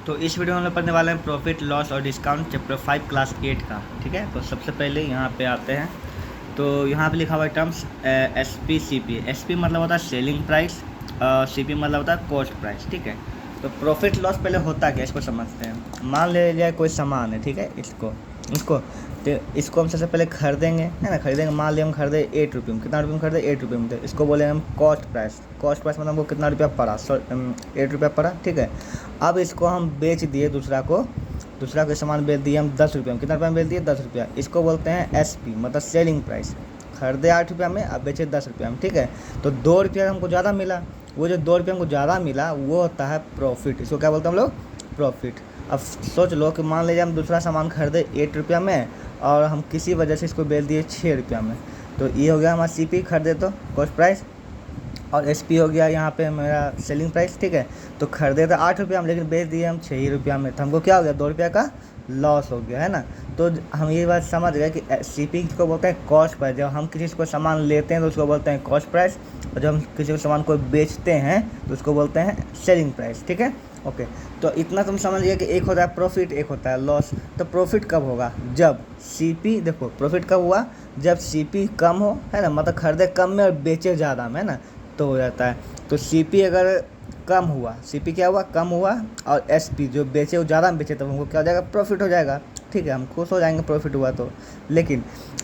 तो इस वीडियो में हम लोग पढ़ने वाले हैं प्रॉफिट लॉस और डिस्काउंट चैप्टर 5 क्लास 8 का। ठीक है, तो सबसे पहले यहाँ पे आते हैं। तो यहाँ पे लिखा हुआ है terms S P C P. S P मतलब होता है सेलिंग प्राइस, सी पी मतलब होता है कॉस्ट प्राइस। ठीक है, तो प्रॉफिट लॉस पहले होता क्या, इसको समझते हैं। मान ले जाए कोई सामान है, ठीक है, इसको तो इसको हम सबसे पहले खरीदेंगे, है ना। खरीदेंगे, मान लिया हम खरीदे 8 रुपये में। कितना रुपये में खरीदे? 8 रुपये में। तो इसको बोलेंगे हम कॉस्ट प्राइस। कॉस्ट प्राइस मतलब हमको कितना रुपया पड़ा? 8 रुपया पड़ा। ठीक है, अब इसको हम बेच दिए दूसरा को सामान बेच दिए हम 10 रुपये में। कितना रुपये में बेच दिए? 10 रुपया। इसको बोलते हैं एस पी, मतलब सेलिंग प्राइस। खरीदे 8 रुपया में, अब बेचे 10 रुपया में। ठीक है, तो 2 रुपया हमको ज़्यादा मिला। वो जो 2 रुपये हमको ज़्यादा मिला वो होता है प्रॉफिट। इसको क्या बोलते हैं हम लोग? प्रॉफिट। अब सोच लो कि मान लीजिए हम दूसरा सामान खरीदे 8 रुपया में और हम किसी वजह से इसको बेच दिए 6 रुपया में। तो ये हो गया हमारा सी पी, खरीदे तो कॉस्ट प्राइस, और एस पी हो गया यहाँ पे मेरा सेलिंग प्राइस। ठीक है, तो खरीदे तो 8 रुपया में, लेकिन बेच दिए हम 6 ही रुपया में। तो हमको क्या हो गया? 2 रुपया का लॉस हो गया, है ना। तो हम ये बात समझ गए कि सी पी को बोलते हैं कॉस्ट प्राइस। जब हम किसी को सामान लेते हैं तो उसको बोलते हैं कॉस्ट प्राइस, और जब हम किसी को सामान को बेचते हैं तो उसको बोलते हैं सेलिंग प्राइस। ठीक है, ओके। तो इतना तुम समझ गए कि एक होता है प्रॉफिट, एक होता है लॉस। तो प्रॉफिट कब होगा? जब सी पी, देखो प्रॉफिट कब हुआ? जब सी पी कम हो, है ना, मतलब खरीदे कम में और बेचे ज़्यादा में, है ना, तो हो जाता है। तो सी पी अगर कम हुआ, सी पी क्या हुआ? कम हुआ, और एस पी जो बेचे वो ज़्यादा में बेचे, तब हमको क्या हो जाएगा? प्रॉफिट हो जाएगा। ठीक है, हम खुश हो जाएंगे प्रॉफिट हुआ तो। लेकिन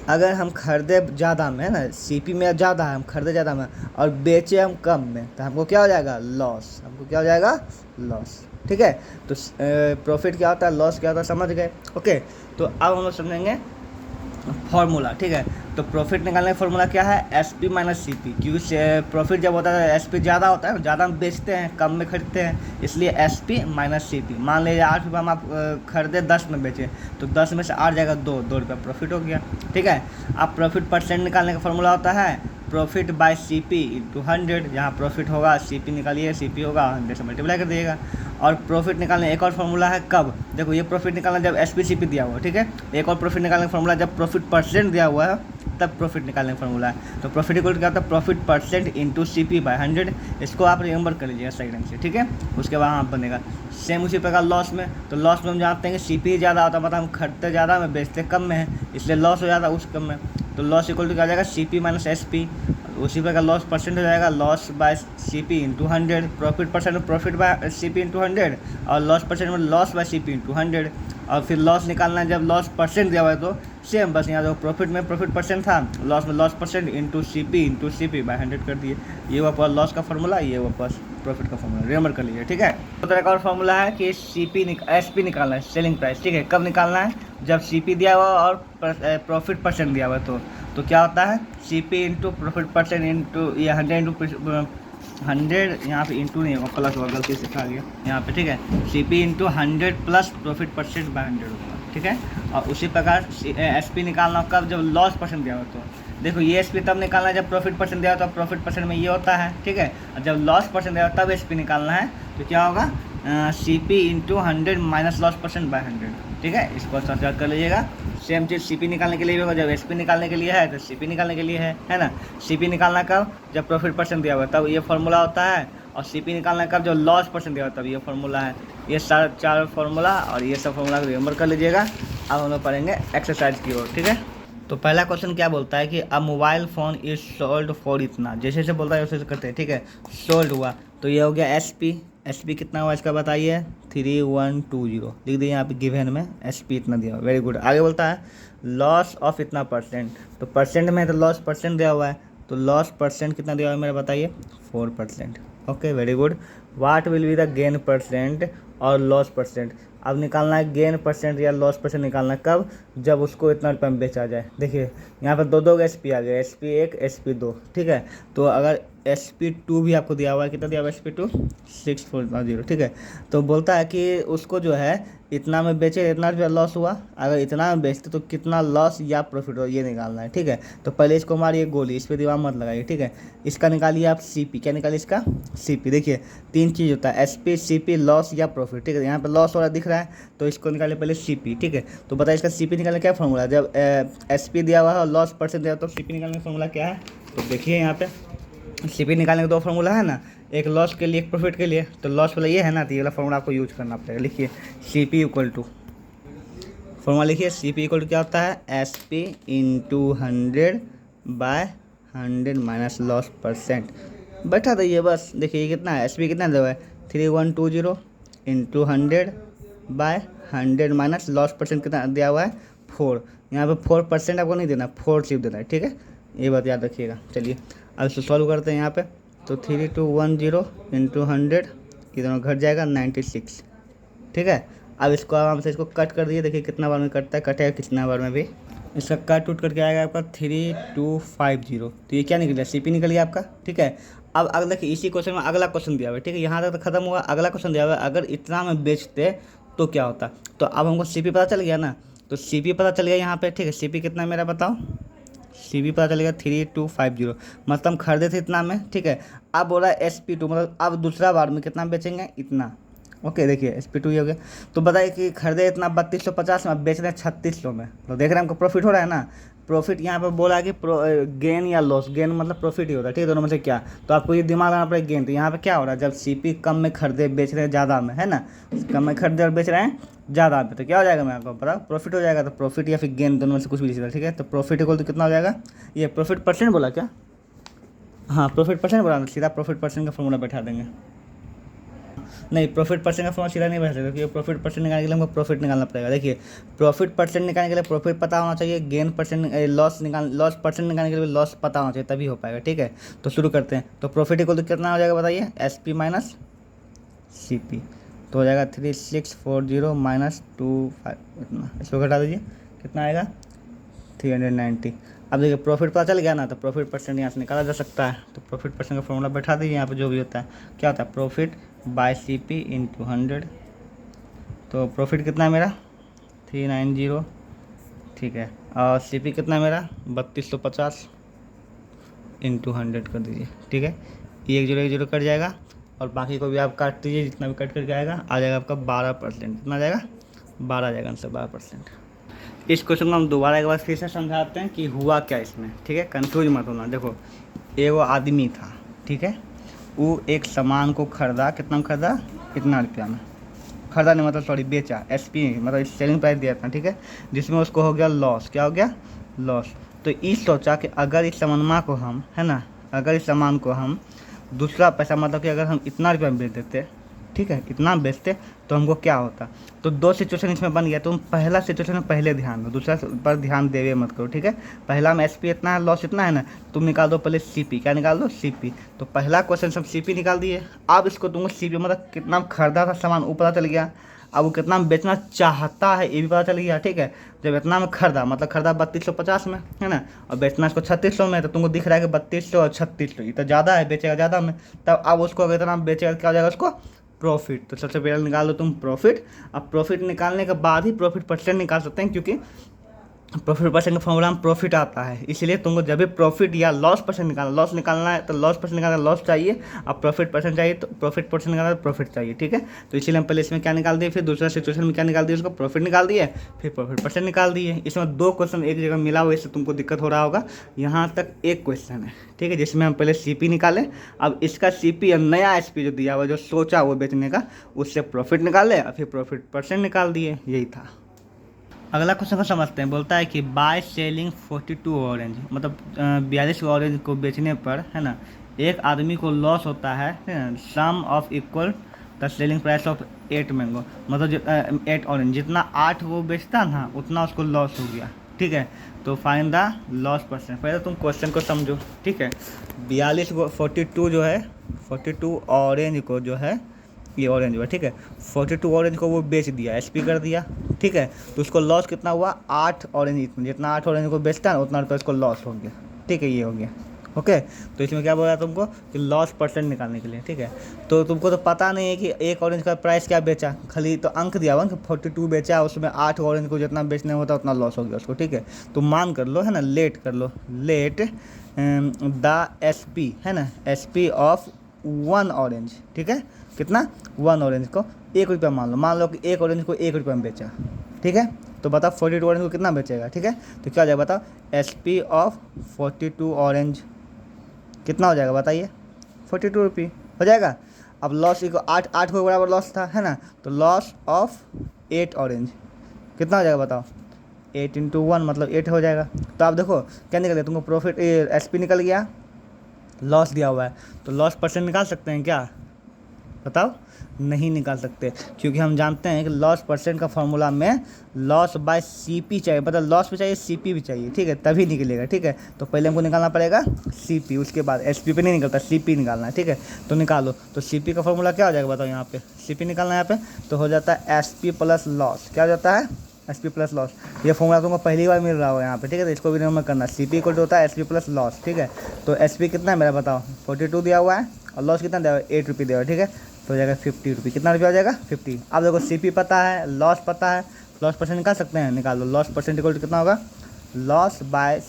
अगर हम खरीदे ज़्यादा में, है ना, सी पी में ज़्यादा है, हम खरीदे ज़्यादा में और बेचे हम कम में, तो हमको क्या हो जाएगा? लॉस। हमको क्या हो जाएगा? लॉस। ठीक है, तो प्रॉफिट क्या होता है, लॉस क्या होता है, समझ गए। ओके, तो अब हम लोग समझेंगे फॉर्मूला। ठीक है, तो प्रॉफिट निकालने का फॉर्मूला क्या है? S P minus C P. क्योंकि प्रॉफिट जब होता है एस पी ज़्यादा होता है, ज़्यादा हम बेचते हैं, कम में खरीदते हैं, इसलिए S P minus C P. मान लीजिए 8 रुपये हम आप खरीदे 10 में बेचे, तो 10 में से 8 जाएगा 2 रुपया प्रॉफिट हो गया। ठीक है, अब प्रॉफिट परसेंट निकालने का फॉर्मूला होता है profit by C P into 100। यहाँ प्रॉफिट होगा, सी पी निकालिए, सी पी होगा 100 से मल्टीप्लाई कर दिएगा। और प्रॉफिट निकालने एक और फॉर्मूला है, कब? देखो, ये प्रॉफिट निकालना जब एस पी सी पी दिया हुआ है। ठीक है, एक और प्रॉफिट निकालने का फॉर्मूला जब प्रॉफिट परसेंट दिया हुआ है, तब प्रॉफिट निकालने का फॉर्मूला है। तो प्रॉफिट इक्वल क्या होता है? Profit percent into C P by 100। इसको आप रिमेंबर कर लीजिएगा सही ढंग से। ठीक है, उसके बाद आप बनेगा सेम उसी प्रकार लॉस में। तो लॉस में हम जानते हैं कि सी पी ज़्यादा होता है, मतलब हम खरीदते ज़्यादा में बेचते कम में है, इसलिए लॉस हो जाता है उस कम में। तो लॉस इक्वल टू क्या हो जाएगा? C P minus S P. उसी प्रकार लॉस परसेंट हो जाएगा loss by C P into 100। Profit percent में profit by C P into 100, और लॉस परसेंट में loss by C P into 100। और फिर लॉस निकालना है जब लॉस परसेंट दिया हुआ है, तो सेम, बस यहाँ जो प्रॉफिट में प्रॉफिट परसेंट था, लॉस में loss percent into C P by 100 कर दिए। ये वापस लॉस का फॉर्मूला, ये वापस प्रॉफिट का फॉर्मूला, रिमेंबर कर लीजिए। ठीक है, तो तरह का और फॉर्मूला है कि एस पी निकालना है, सेलिंग प्राइस। ठीक है, कब निकालना है? जब सी पी दिया हुआ और प्रॉफिट परसेंट दिया हुआ है। तो क्या होता है? C P into profit percent into ये 100 इंटू 100, यहाँ पे इंटू नहीं होगा, प्लस होगा, गलती से खा गया यहाँ पे। ठीक है, C P into 100 plus profit percent by 100 होगा। ठीक है, और उसी प्रकार एस पी निकालना कब? जब लॉस परसेंट दिया हुआ। तो देखो, ये एस पी तब निकालना है जब प्रॉफिट परसेंट दिया होता है, प्रॉफिट परसेंट में ये होता है। ठीक है, और जब लॉस परसेंट दिया होता है तब एस पी निकालना है। तो क्या होगा? C P into 100 minus loss percent by 100। ठीक है, इसको सब्ट्रैक्ट कर लीजिएगा। सेम चीज़ सी पी निकालने के लिए भी होगा, जब एस पी निकालने के लिए है तो सी पी निकालने के लिए है ना। सी पी निकालना कब? जब प्रॉफिट परसेंट दिया हुआ तब ये फॉर्मूला होता है, और सी पी निकालना कब? जब लॉस परसेंट दिया हुआ तब ये फॉर्मूला है। ये सारे 4 फॉर्मूला और ये सब फॉर्मूला रिमेंबर कर लीजिएगा। अब हम लोग पढ़ेंगे एक्सरसाइज की ओर। ठीक है, तो पहला क्वेश्चन क्या बोलता है कि अ mobile phone is sold for इतना। जैसे जैसे बोलता है वैसे करते हैं। ठीक है, सोल्ड हुआ तो ये हो गया एस पी। एस पी कितना हुआ इसका बताइए? 3120 लिख दिए यहाँ पे गिवन में, एस पी इतना दिया हुआ। Very good. आगे बोलता है लॉस ऑफ इतना परसेंट। तो परसेंट में तो लॉस परसेंट दिया हुआ है, तो लॉस परसेंट कितना दिया हुआ है मेरा बताइए? 4%। Okay, very good. What will be the gain percent और लॉस परसेंट। अब निकालना है गेन परसेंट या लॉस परसेंट निकालना है कब? जब उसको इतना रुपये में बेचा जाए। देखिए यहाँ पर दो एस पी आ गया, एस पी 1 एस पी 2। ठीक है, तो अगर एस पी 2 भी आपको दिया हुआ है, कितना दिया हुआ है? S P 2 640। ठीक है, तो बोलता है कि उसको जो है इतना में बेचे, इतना रुपया लॉस हुआ। अगर इतना में बेचते तो कितना लॉस या प्रॉफिट हो, ये निकालना है। ठीक है, तो पहले इसको मारिए गोली, इस पर दिमाग मत लगाइए। ठीक है, इसका निकालिए आप सी पी। क्या निकालिए इसका? C P. देखिए 3 चीज़ होता है, S P, C P, loss या प्रॉफिट। ठीक है, यहाँ पे लॉस हो रहा दिख रहा है, तो इसको निकालिए पहले सी पी। ठीक है, तो बताइए इसका सी पी निकालने क्या फॉर्मूला? जब एस पी दिया हुआ है और लॉस परसेंट दिया हुआ तो सी पी निकालने का फॉर्मूला क्या है? तो देखिए यहाँ पे सीपी निकालने का दो फार्मूला है ना, एक लॉस के लिए एक प्रॉफिट के लिए। तो लॉस वाला ये है ना, तो ये वाला फार्मूला आपको यूज करना पड़ेगा। लिखिए C P equal to, formula लिखिए सी पी इक्वल टू क्या होता है, S P into 100/100 minus loss percent. बैठा दीजिए बस। देखिए ये कितना है, एस पी कितना दिया है 3120 इंटू 100/100 माइनस लॉस परसेंट कितना दिया हुआ है 4। यहाँ पे 4% आपको नहीं देना, 4 सिर्फ देना है, ठीक है, ये बात याद रखिएगा। चलिए अब इसको सॉल्व करते हैं यहाँ पे। तो 3210 इंटू 100, ये दोनों घट जाएगा 96, ठीक है। अब इसको आराम से इसको कट कर दिए, देखिए कितना बार में कटता है, कटेगा कितना बार में भी। इसका कट उठ करके आएगा आपका 3250। तो ये क्या निकल गया, सीपी निकल गया आपका, ठीक है। अब अगर देखिए इसी क्वेश्चन में अगला क्वेश्चन दिया हुआ है, ठीक है, यहाँ तक तो खत्म हुआ। अगला क्वेश्चन दिया हुआ है, अगर इतना में बेचते तो क्या होता। तो अब हमको सीपी पता चल गया ना, तो सीपी पता चल गया यहाँ पे, ठीक है। सीपी कितना मेरा बताओ, सीपी पता चलेगा 3250, मतलब हम खरीदे थे इतना में, ठीक है। अब बोला SP2, मतलब अब दूसरा बार में कितना बेचेंगे, इतना। ओके देखिए SP2 ये हो गया। तो बताइए कि खरीदे इतना 3250 में, अब बेच रहे हैं 3600 में, तो देख रहे हैं हमको प्रॉफिट हो रहा है ना। प्रॉफिट यहाँ पे बोला कि गेन या लॉस, गेन मतलब प्रॉफिट ही होता है, ठीक है, दोनों में से क्या। तो आपको ये दिमाग लगाना पड़ेगा गेन। तो यहाँ पे क्या हो रहा है, जब सीपी कम में खरीदे बेच रहे हैं ज़्यादा में, है ना, कम में खरीदे और बेच रहे हैं ज़्यादा में, तो क्या हो जाएगा मैं आपको पता, प्रॉफिट हो जाएगा। तो प्रॉफिट या फिर गेन दोनों में से कुछ भी नहीं, ठीक है। तो प्रॉफिट इक्वल तो कितना हो जाएगा, ये प्रॉफिट परसेंट बोला क्या, हाँ प्रॉफिट परसेंट बोला, सीधा प्रॉफिट परसेंट का फॉर्मूला बैठा देंगे। नहीं, प्रॉफिट परसेंट का फॉर्मूला सीधा नहीं बैठा सकते, क्योंकि प्रॉफिट परसेंट निकालने के लिए हमको प्रॉफिट निकालना पड़ेगा। देखिए प्रॉफिट परसेंट निकालने के लिए प्रॉफिट पता होना चाहिए, गेन परसेंट लॉस परसेंट निकालने के लिए लॉस पता होना चाहिए, तभी हो पाएगा, ठीक है। तो शुरू करते हैं। तो प्रॉफिट इक्वल तो कितना हो जाएगा बताइए, SP माइनस CP, तो हो जाएगा 3640 माइनस 25, इतना, इसको घटा दीजिए, कितना आएगा 390। अब देखिए प्रॉफिट पता चल गया ना, तो प्रॉफिट परसेंट यहाँ से निकाला जा सकता है। तो प्रॉफिट परसेंट का फॉर्मूला बैठा दीजिए यहाँ पे, जो भी होता है क्या होता है, प्रॉफिट बाय CP इंटू 100। तो प्रॉफिट कितना है मेरा 390, ठीक है, और CP कितना है मेरा 3250 इंटू 100 कर दीजिए, ठीक है। ये एक जीरो कट जाएगा, और बाकी को भी आप काट दीजिए, जितना भी कट करके आएगा आ जाएगा आपका 12%। कितना आ जाएगा 12 आ जाएगा आंसर, 12%। इस क्वेश्चन को हम दोबारा एक बार फिर से समझाते हैं कि हुआ क्या इसमें, ठीक है, कंफ्यूज मत होना। देखो ये वो आदमी था, ठीक है, वो एक सामान को खरीदा, कितना में खरीदा, इतना रुपया में खरीदा, नहीं मतलब सॉरी बेचा, SP मतलब सेलिंग प्राइस दिया था, ठीक है, जिसमें उसको हो गया लॉस। क्या हो गया, लॉस। तो ये सोचा कि अगर इस सामान को हम, है ना, अगर इस सामान को हम दूसरा पैसा, मतलब कि अगर हम इतना रुपया में बेच देते, ठीक है, इतना बेचते, तो हमको क्या होता। तो दो सिचुएशन इसमें बन गया। तो पहला सिचुएशन में पहले ध्यान दो, दूसरा पर ध्यान देवे मत करो, ठीक है। पहला में SP इतना है, लॉस इतना है ना, तुम निकाल दो पहले CP, क्या निकाल दो, CP। तो पहला क्वेश्चन सब CP निकाल दिए। अब इसको तुमको CP मतलब कितना खरीदा था सामान वो पता चल गया, अब वो कितना में बेचना चाहता है ये भी पता चल गया, ठीक है। जब इतना में खरीदा, मतलब खरीदा 3250 में, है ना, और बेचना इसको 3600 में, तो तुमको दिख रहा है कि 3200 और 3600 ये तो ज़्यादा है, बेचेगा ज़्यादा में। तब अब उसको अगर इतना बेचेगा क्या हो जाएगा उसको, प्रॉफिट। तो सबसे पहले निकाल लो तुम प्रॉफिट। अब प्रॉफिट निकालने के बाद ही प्रॉफिट परसेंट निकाल सकते हैं, क्योंकि प्रॉफिट परसेंट का फॉर्मूला में प्रॉफिट आता है। इसलिए तुमको जब भी प्रॉफिट या लॉस परसेंट निकालना, लॉस निकालना है तो लॉस परसेंट निकालना, लॉस चाहिए। अब प्रॉफिट परसेंट चाहिए तो प्रॉफिट परसेंट निकालना, प्रॉफिट चाहिए, ठीक है। तो इसलिए हम पहले इसमें क्या निकाल दिए, फिर दूसरा सिचुएशन में क्या निकाल दिए, उसको प्रॉफिट निकाल दिए, फिर प्रॉफिट परसेंट निकाल दिए। इसमें दो क्वेश्चन एक जगह मिला हुआ, इससे तुमको दिक्कत हो रहा होगा। यहाँ तक एक क्वेश्चन है, ठीक है, जिसमें हम पहले CP निकाले। अब इसका CP और नया SP जो दिया हुआ, जो सोचा वो बेचने का, उससे प्रॉफिट निकाले और फिर प्रॉफिट परसेंट निकाल दिए, यही था। अगला क्वेश्चन को समझते हैं। बोलता है कि बाय सेलिंग 42 ऑरेंज, मतलब 42 ऑरेंज को बेचने पर, है ना, एक आदमी को लॉस होता है ना, sum of equal the selling price of 8 mango, मतलब 8 ऑरेंज, जितना 8 वो बेचता ना उतना उसको लॉस हो गया, ठीक है। तो फाइंड द लॉस परसेंट। पहले तुम क्वेश्चन को समझो, ठीक है। 42 को 42 जो है, 42 ऑरेंज को जो है, ये ऑरेंज हुआ, ठीक है, 42 ऑरेंज को वो बेच दिया, SP कर दिया, ठीक है। तो उसको लॉस कितना हुआ, 8 ऑरेंज, जितना 8 ऑरेंज को बेचता है उतना रुपये उसको लॉस हो गया, ठीक है, ये हो गया, ओके। तो इसमें क्या बोला तुमको कि लॉस परसेंट निकालने के लिए, ठीक है। तो तुमको तो पता नहीं है कि एक ऑरेंज का प्राइस क्या बेचा, खाली तो अंक दिया हुआ कि 42 बेचा, उसमें 8 ऑरेंज को जितना बेचने होता उतना लॉस हो गया उसको, ठीक है। तो मान कर लो, है ना, लेट कर लो, लेट द SP, है ना, SP ऑफ 1 ऑरेंज, ठीक है, कितना, 1 ऑरेंज को 1 रुपया मान लो कि 1 ऑरेंज को 1 रुपये में बेचा, ठीक है। तो बताओ 42 ऑरेंज को कितना बेचेगा, ठीक है। तो क्या हो जाएगा बताओ, SP ऑफ 42 ऑरेंज कितना हो जाएगा बताइए, 42 रुपी हो जाएगा। अब लॉस को 8 को बराबर लॉस था, है ना, तो लॉस ऑफ 8 ऑरेंज कितना हो जाएगा बताओ, 8 इंटू 1 मतलब 8 हो जाएगा। तो आप देखो क्या निकल गया तुमको, प्रॉफिट एसपी निकल गया, लॉस दिया हुआ है, तो लॉस परसेंट निकाल सकते हैं क्या, बताओ, नहीं निकाल सकते, क्योंकि हम जानते हैं कि लॉस परसेंट का फॉर्मूला में लॉस बाय सीपी चाहिए, मतलब लॉस भी चाहिए सीपी भी चाहिए, ठीक है, तभी निकलेगा, ठीक है। तो पहले हमको निकालना पड़ेगा सीपी, उसके बाद एसपी पे नहीं निकलता, सीपी निकालना है, ठीक है। तो निकालो, तो सीपी का फॉर्मूला क्या हो जाएगा बताओ, यहाँ पे सीपी निकालना है यहाँ पे, तो हो जाता है एसपी प्लस लॉस, क्या हो जाता है, एसपी प्लस लॉस। ये फॉर्मूला तुमको पहली बार मिल रहा हो यहाँ पे, ठीक है, तो इसको भी नंबर करना, सीपी इक्वल टू होता है एसपी प्लस लॉस, ठीक है। तो एसपी कितना है मेरा बताओ, 42 दिया हुआ है, और लॉस कितना दिया हुआ है, 8 रुपये दिया हुआ है, ठीक है, तो हो जाएगा 50 रुपये, कितना रुपया हो जाएगा 50। अब देखो सीपी पता है, लॉस पता है, लॉस परसेंट निकाल सकते हैं, निकाल लो, लॉस परसेंट इक्वल टू कितना होगा, लॉस बाय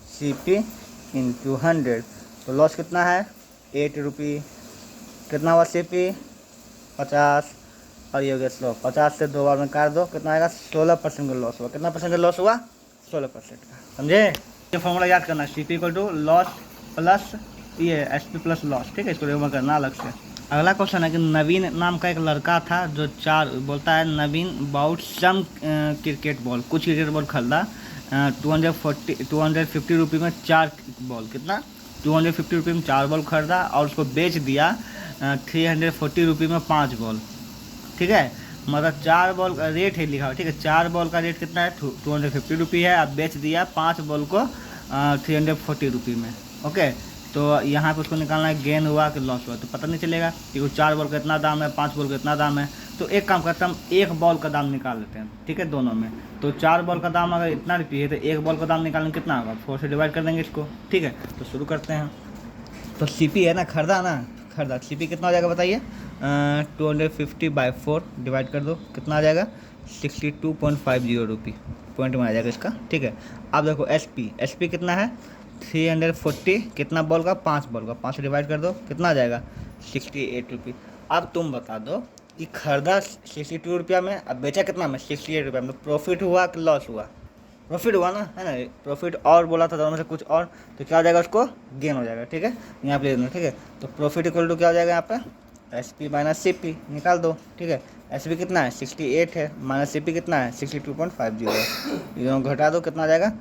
सीपी इंटू 100, तो लॉस कितना है 8 रुपये, कितना हुआ सीपी 50, और ये हो गया स्लो, 50 से 2 बार में काट दो, कितना आएगा 16% का लॉस हुआ, कितना परसेंट का लॉस हुआ 16% का, समझे। ये फॉर्मूला याद करना, CP equal to loss plus ये एसपी प्लस लॉस, ठीक है, इसको रिमूव करना अलग से। अगला क्वेश्चन है कि नवीन नाम का एक लड़का था जो बोलता है नवीन बाउट सम क्रिकेट बॉल, कुछ क्रिकेट बॉल खरीदा 250 रुपये में 4 बॉल, कितना 250 रुपये में 4 बॉल खरीदा, और उसको बेच दिया 340 रुपये में 5 बॉल, ठीक है, मतलब 4 बॉल का रेट है लिखा हुआ, ठीक है, 4 बॉल का रेट कितना है 250 रुपये है, अब बेच दिया 5 बॉल को 340 रुपये में, ओके। तो यहाँ पे उसको निकालना है गेन हुआ कि लॉस हुआ, तो पता नहीं चलेगा क्योंकि 4 बॉल का इतना दाम है, 5 बॉल का इतना दाम है, तो एक काम करते हैं हम, एक बॉल का दाम निकाल लेते हैं, ठीक है, दोनों में। तो 4 बॉल का दाम अगर इतना रुपये है तो एक बॉल का दाम निकालने कितना होगा, 4 से डिवाइड कर देंगे इसको, ठीक है। तो शुरू करते हैं, तो सीपी है ना, खरीदा सीपी कितना हो जाएगा बताइए, 250/4 डिवाइड कर दो, कितना आ जाएगा 62.50 रुपये, पॉइंट में आ जाएगा इसका, ठीक है। अब देखो एसपी कितना है 340, कितना बॉल का 5 बॉल का, 5 से डिवाइड कर दो, कितना आ जाएगा 68 रुपये। अब तुम बता दो कि खरीदा 62 रुपया में, अब बेचा कितना में 68 रुपया में, प्रॉफिट हुआ कि लॉस हुआ, प्रॉफिट हुआ ना, है ना, प्रॉफिट और बोला था दोनों में से कुछ और, तो क्या हो जाएगा उसको गेन हो जाएगा, ठीक है, यहाँ पे देना, ठीक है। तो प्रॉफिट इक्वल टू क्या हो जाएगा यहाँ पे, एसपी माइनस सीपी निकाल दो, ठीक है, एसपी कितना है 68 है, माइनस सीपी कितना है 62.50 है, ये दोनों घटा दो, कितना आ जाएगा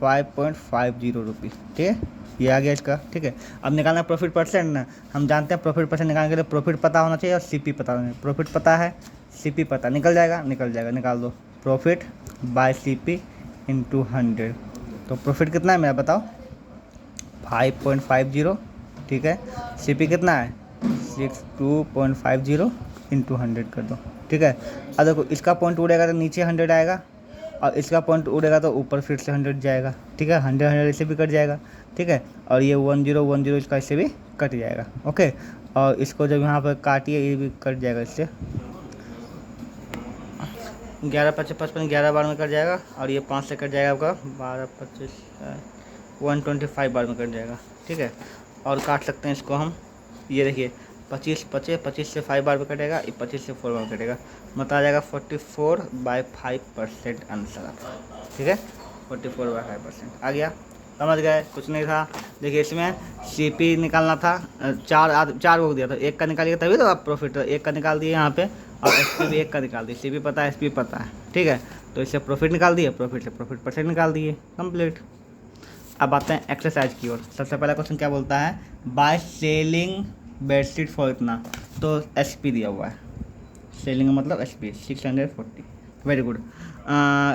5.50 रुपये, ठीक है, ये आ गया इसका, ठीक है। अब निकालना प्रॉफिट परसेंट ना, हम जानते हैं प्रॉफिट परसेंट निकालने के लिए प्रॉफिट पता होना चाहिए और सीपी पता होना चाहिए, प्रॉफिट पता है सीपी पता, निकल जाएगा, निकाल दो, प्रॉफिट बाय सीपी इंटू 100, तो प्रॉफिट कितना है मेरा बताओ 5.50, ठीक है, सीपी कितना है 62.50 इंटू 100 कर दो, ठीक है। अब देखो इसका पॉइंट उड़ेगा तो नीचे 100 आएगा, और इसका पॉइंट उड़ेगा तो ऊपर फिर से 100 जाएगा, ठीक है, 100 इससे भी कट जाएगा, ठीक है, और ये 1010 इसका इससे भी कट जाएगा, ओके। और इसको जब यहाँ पर काटिए ये भी कट जाएगा इससे, 11×5=55, 11 बार में कट जाएगा, और ये 5 से कट जाएगा आपका 12×25 125 बार में कट जाएगा, ठीक है। और काट सकते हैं इसको हम, ये देखिए 25 से 5 बार में कटेगा, ये 25 से 4 बार में कटेगा, मतलब आ जाएगा 44/5% आंसर, ठीक है, 44/5% आ गया, समझ गए, कुछ नहीं था। देखिए इसमें सीपी निकालना था, 4 को दिया था, एक का निकालिएगा तभी तो आप प्रॉफिट, एक का निकाल दिए यहाँ पे, और एसपी भी एक का निकाल दिए, सीपी पता है एसपी पता है, ठीक है, तो इससे प्रॉफिट निकाल दिए, प्रॉफिट से प्रॉफिट परसेंट निकाल दिए, कंप्लीट। अब आते हैं एक्सरसाइज की ओर। सबसे पहला क्वेश्चन क्या बोलता है, बाय सेलिंग बेडशीट फॉर इतना, तो एसपी दिया हुआ है, सेलिंग मतलब SP 640, very good.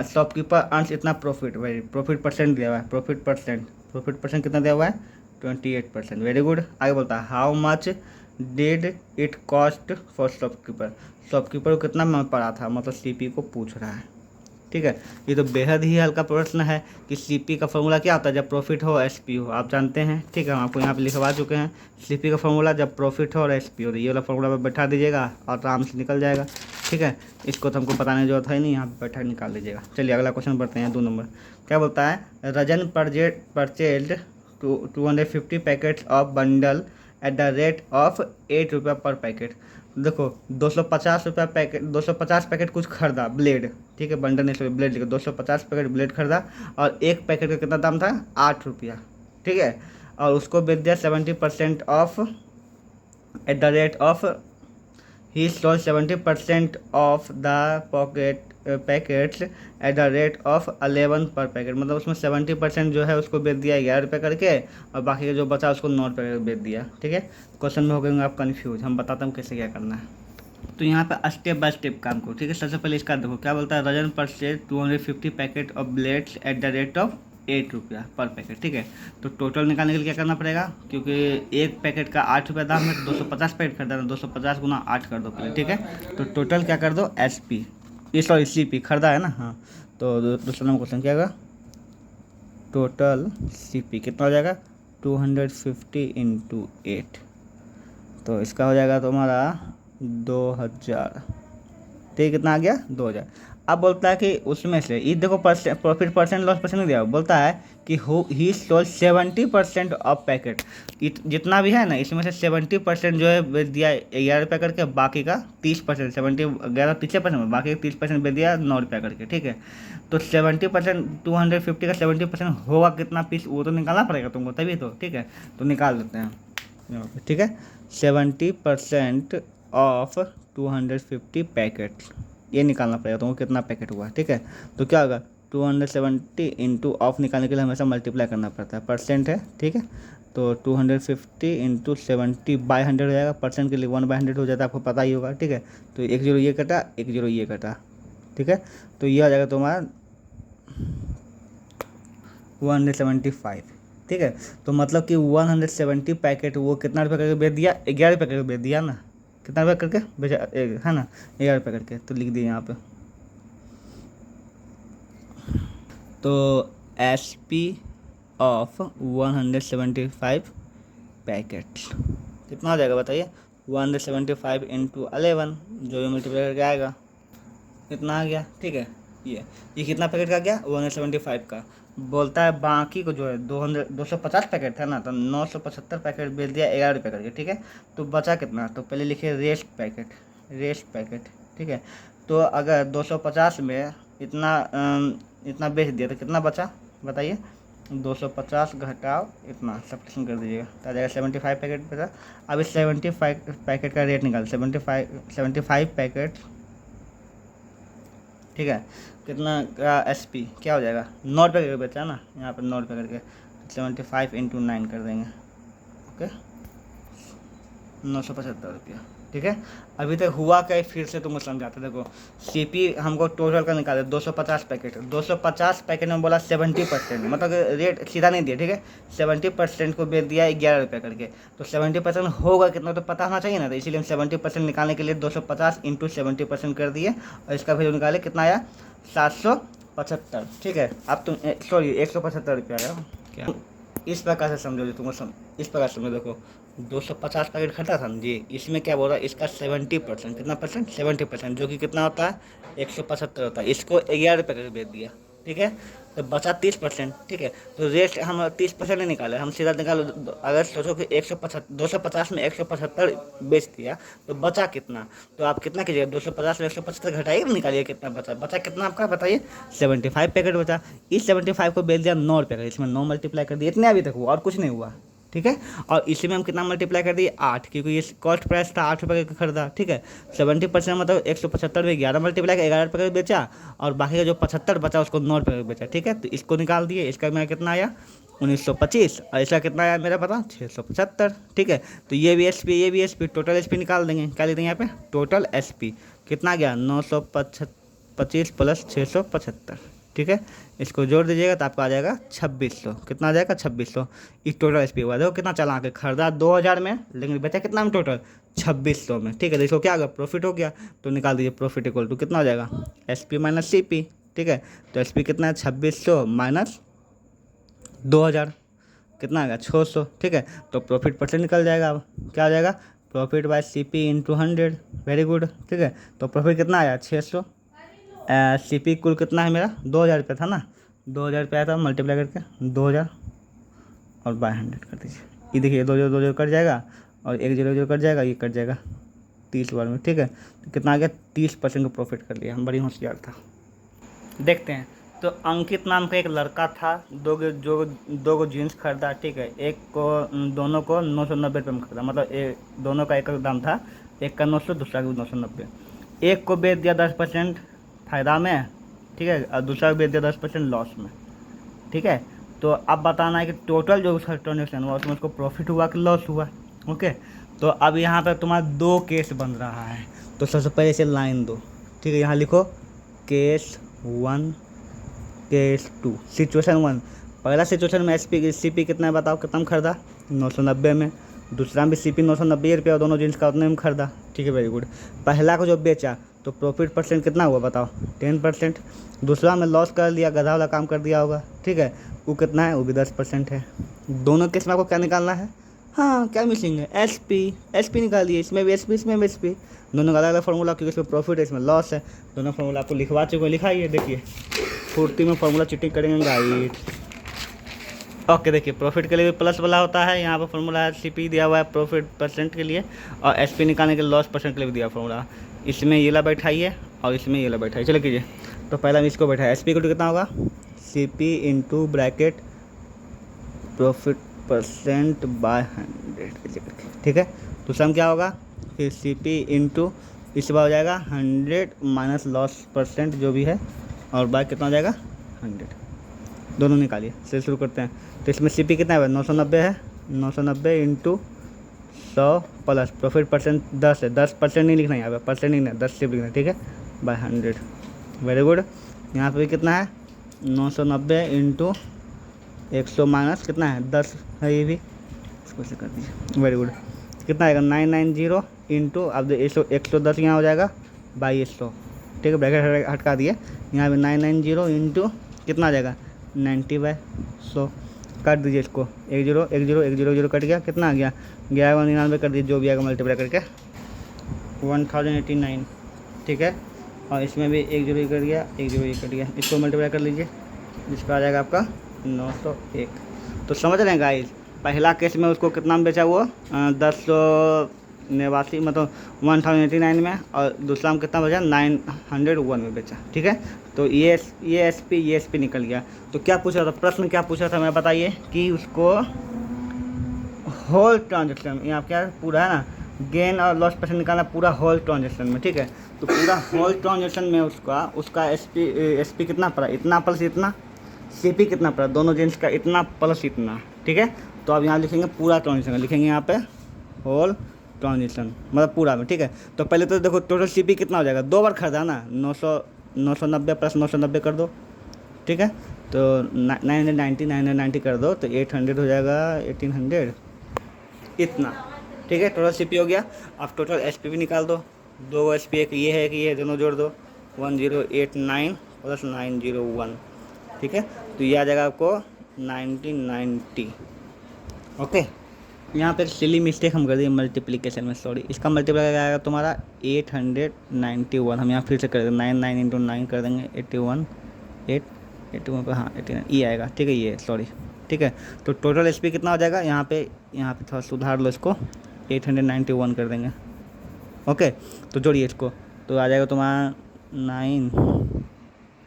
Shopkeeper earns इतना प्रॉफिट, वेरी प्रॉफिट परसेंट दिया हुआ है, प्रॉफिट परसेंट कितना दिया हुआ है 28%, वेरी गुड। आगे बोलता है how much did it cost for shopkeeper को कितना में पड़ा था, मतलब सीपी को पूछ रहा है, ठीक है। ये तो बेहद ही हल्का प्रश्न है कि सीपी का फॉर्मूला क्या होता है जब प्रॉफिट हो एसपी हो, आप जानते हैं, ठीक है, हम आपको यहाँ पे लिखवा चुके हैं, सीपी का फॉर्मूला जब प्रॉफिट हो और एसपी हो, तो ये वाला फॉर्मूला पे बैठा दीजिएगा और आराम से निकल जाएगा, ठीक है। इसको तो हमको बताने की जरूरत है नहीं, यहाँ पे बैठा निकाल लीजिएगा। चलिए अगला क्वेश्चन बढ़ते हैं, 2 नंबर क्या बोलता है, रजन परचेल्ड 250 packets of bundle at the rate of 8 रुपया पर पैकेट। देखो 250 रुपया पैकेट, 250 पैकेट कुछ खरीदा ब्लेड, ठीक है, बंडल नहीं ब्लेड लिखा, 250 पैकेट ब्लेड खरीदा, और एक पैकेट का कितना दाम था 8 रुपया, ठीक है। और उसको बेच दिया 70% of at the rate of he sold 70% of the packets at the rate of 11 पर पैकेट, मतलब उसमें 70% जो है उसको बेच दिया 11 रुपये करके, और बाकी का जो बचा उसको 9 रुपये करके बेच दिया। ठीक है, क्वेश्चन में हो गए आप कन्फ्यूज, हम बताता हूँ कैसे क्या करना है। तो यहाँ पे स्टेप बाय स्टेप काम करो। ठीक है, सबसे पहले इसका देखो क्या बोलता है, रजन पर से 250 packet of blades at the rate of 8 रुपया पर पैकेट। ठीक है, तो टोटल निकालने के लिए क्या करना पड़ेगा, क्योंकि एक पैकेट का 8 रुपया दाम है, तो 250 पैकेट खरीदा है, 250 गुना 8 कर दो पहले। ठीक है, तो टोटल क्या कर दो SP, ये सॉरी CP खरीदा है ना। हाँ, तो दूसरा नंबर क्वेश्चन क्या होगा, टोटल CP कितना हो जाएगा 250 इंटू 8, तो इसका हो जाएगा तुम्हारा 2000। ठीक, कितना आ गया 2000। अब बोलता है कि उसमें से ये देखो प्रॉफिट परसेंट लॉस परसेंट दिया, बोलता है कि ही सोल्ड 70% ऑफ पैकेट, जितना भी है ना इसमें से 70% जो है बेच दिया 11 रुपये करके, बाकी का 30% 70 11 30%, बाकी 30% बेच दिया 9 रुपये करके। ठीक है, तो 70% 250 का 70% होगा कितना पीस, वो तो निकालना पड़ेगा तुमको तभी तो। ठीक है, तो निकाल देते हैं। ठीक है, 70% ऑफ 250 पैकेट, ये निकालना पड़ेगा तुमको कितना पैकेट हुआ। ठीक है, तो क्या होगा 270 इंटू ऑफ निकालने के लिए हमेशा मल्टीप्लाई करना पड़ता है, परसेंट है। ठीक है, तो 250 इंटू 70/100 हो जाएगा, परसेंट के लिए 1/100 हो जाता है, आपको पता ही होगा। ठीक है, तो 1 0 ये कटा, 1 0 ये कटा। ठीक है, तो ये आ जाएगा तुम्हारा 175। ठीक है, तो मतलब कि 170 पैकेट वो कितना रुपये करके बेच दिया, 11 रुपये करके बेच दिया ना, कितना रुपये करके बेचा है ना, 11 रुपये करके, तो लिख दिए यहाँ पे। तो SP ऑफ 175 पैकेट कितना हो जाएगा बताइए, 175 इंटू 11, जो ये मल्टीप्लाई करके आएगा कितना आ गया। ठीक है, ये कितना पैकेट का गया 175 का। बोलता है बाकी को जो है 250 पैकेट था ना, तो 975 पैकेट बेच दिया 11 रुपये करके। ठीक है, तो बचा कितना, तो पहले लिखे रेस्ट पैकेट। ठीक है, तो अगर 250 में इतना बेच दिया तो कितना बचा बताइए, 250 घटाओ इतना, सब्ट्रैक्शन कर दीजिएगा तो आ जाएगा 75 पैकेट बचा। अब इस 75 पैकेट का रेट निकाल, 75 पैकेट। ठीक है, कितना का SP क्या हो जाएगा 9 रुपये करके बेचा ना, यहाँ पर 9 रुपये करके, 75 इंटू 9 कर देंगे। ओके, 975 रुपया। ठीक है, अभी तक हुआ क्या फिर से तुमको समझाते। देखो CP हमको टोटल का निकाले 250 पैकेट में बोला 70%, मतलब रेट सीधा नहीं दिया। ठीक है, 70% को बेच दिया 11 रुपये करके, तो 70% होगा कितना तो पता होना चाहिए ना, तो इसीलिए हम 70% निकालने के लिए 250 इंटू 70% कर दिए, और इसका वैल्यू निकाले कितना आया 775। ठीक है, अब तुम सॉरी 175 रुपया आया क्या, इस प्रकार से समझो, जो तुमको इस प्रकार समझो। देखो 250 पैकेट खरीदा था जी, इसमें क्या बोल रहा है, इसका 70% कितना परसेंट 70%, जो कि कितना होता है 175 होता है, इसको 11 रुपये करके बेच दिया। ठीक है, तो बचा 30%। ठीक है, तो रेट हम 30% नहीं निकाले, हम सीधा निकालो। अगर सोचो कि 250 में 175 बेच दिया तो बचा कितना, तो आप कितना कीजिएगा 250 में 175 घटाइए, निकालिए कितना बचा कितना आपका बताइए 75 पैकेट बचा। इस 75 को बेच दिया 9 रुपये का, इसमें 9 मल्टीप्लाई कर दिए, इतने अभी तक हुआ और कुछ नहीं हुआ। ठीक है, और इसी में हम कितना मल्टीप्लाई कर दिए 8, क्योंकि ये कॉस्ट प्राइस था 8 रुपये का खरीदा। ठीक है, 70% मतलब 175 में 11 मल्टीप्लाई कर 11 रुपये का बेचा, और बाकी का जो 75 बचा उसको 9 रुपये का बेचा। ठीक है, तो इसको निकाल दिए, इसका मेरा कितना आया 1925, और इसका कितना आया मेरा पता 675। ठीक है, तो ये भी SP टोटल SP निकाल देंगे, क्या लेते हैं यहाँ पे टोटल SP कितना गया 925 प्लस 675। ठीक है, इसको जोड़ दीजिएगा तो आपको आ जाएगा 2600, कितना आ जाएगा 2600। इस टोटल SP हुआ, देखो कितना चला के खरीदा 2000 में, लेकिन बेचा कितना में टोटल 2600 में। ठीक है, तो इसको क्या होगा प्रॉफिट हो गया, तो निकाल दीजिए प्रॉफिट इक्वल टू कितना हो जाएगा SP माइनस CP। ठीक है, तो SP कितना है 2600 माइनस 2000 कितना आएगा 600। ठीक है, तो प्रॉफिट परसेंट निकल जाएगा। अब क्या हो जाएगा profit by CP into 100, very good. ठीक है, तो प्रॉफिट कितना आया 600। CP कुल कितना है मेरा 2000 रुपये था ना, 2000 रुपये आया था, मल्टीप्लाई करके 2000 और बाय 100 कर दीजिए। ये देखिए 2 0 कट जाएगा, और 1 0 कट जाएगा, ये कट जाएगा 30 बार में। ठीक है, तो कितना आ गया 30% को प्रॉफिट कर लिया हम, बड़ी होशियार था। देखते हैं तो अंकित नाम का एक लड़का था, दो गो जीन्स खरीदा, ठीक है। एक को दोनों को 990 रुपये में खरीदा, मतलब दोनों का एक दाम था, एक का 900, दूसरा का 990। एक को बेच दिया 10% फ़ायदा में, ठीक है, और दूसरा को बेच दिया 10% लॉस में, ठीक है। तो अब बताना है कि टोटल जो उसका ट्रांजेक्शन हुआ उसमें उसको प्रॉफिट हुआ कि लॉस हुआ। ओके, तो अब यहाँ पर तुम्हारा 2 केस बन रहा है। तो सबसे पहले इसे लाइन दो, ठीक है। यहाँ लिखो केस 1 केस 2। सिचुएशन 1, पहला सिचुएशन में सीपी कितना है बताओ, कितना में खरीदा, 990 में। दूसरा में सीपी 990 रुपये और दोनों जींस का उतने में खरीदा, ठीक है, वेरी गुड। पहला को जो बेचा तो प्रॉफिट परसेंट कितना हुआ बताओ, 10%। दूसरा में लॉस कर लिया, गधा वाला काम कर दिया होगा, ठीक है, वो कितना है, वो भी 10% है। दोनों केस में आपको क्या निकालना है, हाँ क्या मिसिंग है, एसपी निकालिए, इसमें भी एसपी इसमें भी एसपी, दोनों का अलग अलग फार्मूला, क्योंकि इसमें प्रॉफिट है इसमें लॉस है। दोनों फार्मूला आपको लिखवा चुके, लिखाइए, देखिए फुर्ती में फार्मूला चीटिंग करेंगे गाइड। ओके, देखिए प्रॉफिट के लिए भी प्लस वाला होता है, यहाँ पर फार्मूला सीपी दिया हुआ है प्रॉफिट परसेंट के लिए, और एसपी निकालने के लॉस परसेंट के लिए भी दिया फार्मूला। इसमें ये ला बैठाइए और इसमें ये ला बैठाइए, चलो कीजिए। तो पहला हम इसको बैठाए, एसपी को कितना होगा, CP into bracket profit percent by 100, ठीक है। दूसरा में क्या होगा, फिर सीपी इंटू इस बार हो जाएगा 100 माइनस लॉस परसेंट जो भी है, और बाय कितना हो जाएगा 100। दोनों निकालिए, से शुरू करते हैं। तो इसमें सीपी कितना है, 990 है, 990 इंटू 100 प्लस प्रॉफिट परसेंट 10 है, 10% नहीं लिखना, यहाँ पे परसेंट नहीं लिखना, 10 सिर्फ लिखना, ठीक है, बाय 100, वेरी गुड। यहाँ पे कितना है, 990 इंटू 100 माइनस कितना है 10 है, ये भी इसको से कर दीजिए, वेरी गुड। कितना आएगा 990 इंटू, अब 110 यहाँ हो जाएगा बाई 100, ठीक है, ब्रैकेट हटका दिए। यहाँ पे 990 इंटू कितना आ जाएगा 90/100, काट दीजिए इसको, 1 0 1 0 1 0 0 कट गया, कितना आ गया 1199 कर दीजिए, जो भी आएगा मल्टीप्लाई करके 1089, ठीक है। और इसमें भी 1 0 कट गया, 1 0 कट गया, इसको मल्टीप्लाई कर लीजिए, इसका आ जाएगा आपका 901। तो समझ रहे हैं गाइस, पहला केस में उसको कितना में बेचा वो 1089 मतलब 1089 में, और दूसरा में कितना बचा 901 में बेचा, ठीक है। तो ये एसपी निकल गया। तो क्या पूछा था, प्रश्न क्या पूछा था मैं बताइए, कि उसको होल ट्रांजेक्शन, यहाँ क्या पूरा है ना, गेन और लॉस परसेंट निकालना पूरा होल ट्रांजेक्शन में, ठीक है। तो पूरा होल ट्रांजेक्शन में उसका एसपी कितना पड़ा, इतना प्लस इतना, सीपी कितना पड़ा, दोनों जेंट्स का इतना प्लस इतना, ठीक है। तो अब यहाँ लिखेंगे पूरा ट्रांजेक्शन, लिखेंगे यहाँ पे होल ट्रांजेक्शन मतलब पूरा में, ठीक है। तो पहले तो देखो टोटल सीपी कितना हो जाएगा, 2 बार खरीदा ना, 990 प्लस 990 कर दो, ठीक है। तो 990 कर दो तो 800 हो जाएगा, 1800 इतना, ठीक है। टोटल सीपी हो गया। अब टोटल एसपी भी निकाल दो, 2 एसपी, एक ये है कि ये दोनों जोड़ दो, 1089 प्लस 901, ठीक है। तो ये आ जाएगा आपको 1990, ओके। यहाँ पे सिली मिस्टेक हम कर दिए मल्टीप्लिकेशन में, सॉरी। इसका मल्टीप्लाई आएगा तुम्हारा 891, हम यहाँ फिर से कर देंगे 99 इंटू 9 कर देंगे 81 पर, हाँ 89 ये आएगा, ठीक है, ये सॉरी, ठीक है। तो टोटल एसपी कितना हो जाएगा, यहाँ पे थोड़ा सुधार लो इसको, 891 कर देंगे, ओके। तो जोड़िए इसको, तो आ जाएगा तुम्हारा 9